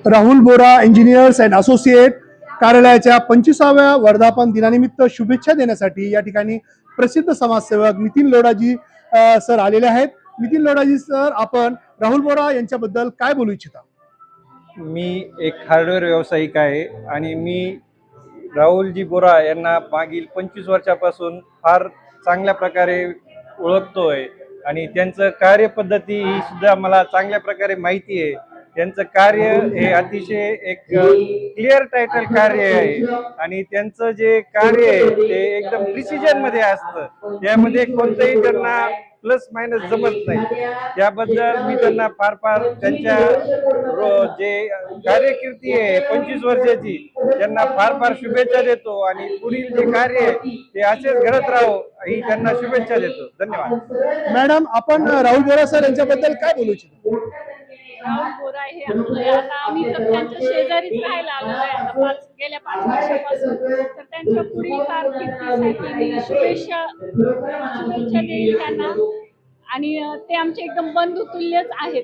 Rahul Bora engineers and associate कार्यालयाच्या 25व्या वर्धापन दिनानिमित्त शुभेच्छा देण्यासाठी या ठिकाणी प्रसिद्ध समाजसेवक नितीन लोढाजी सर आलेले आहेत. नितीन लोढाजी सर, आपण राहुल बोरा यांच्याबद्दल काय बोलू इच्छिता? मी एक हार्डवेअर व्यावसायिक आहे आणि मी राहुलजी बोरा यांना मागील 25 वर्षापासून फार चांगल्या प्रकारे ओळखतोय आणि त्यांचं कार्यपद्धती ही सुद्धा मला चांगल्या प्रकारे माहिती आहे. त्यांचं कार्य हे अतिशय एक क्लिअर टायटल कार्य आहे आणि त्यांचं जे कार्य आहे ते एकदम प्रिसिजन मध्ये असतं. त्यामध्ये कोणतंही त्यांना प्लस मायनस जमत नाही. त्याबद्दल मी त्यांना फार फार त्यांच्या जे कार्यकीर्ती आहे 25 वर्षाची त्यांना फार फार शुभेच्छा देतो आणि पुढील जे कार्य आहे ते असेच घडत राहो ही त्यांना शुभेच्छा देतो. धन्यवाद. मॅडम, आपण राहुल बोरा सर यांच्याबद्दल काय बोलू इच्छिता? राहुल बोरा हे आता आम्ही तर त्यांच्या शेजारीच राहायला आलेलो आहे आता गेल्या 5 वर्षापासून. तर त्यांच्या पुढील कारकिर्दीसाठी मी शुभेच्छा देईन त्यांना. आणि ते आमचे एकदम बंधुतुल्यच आहेत.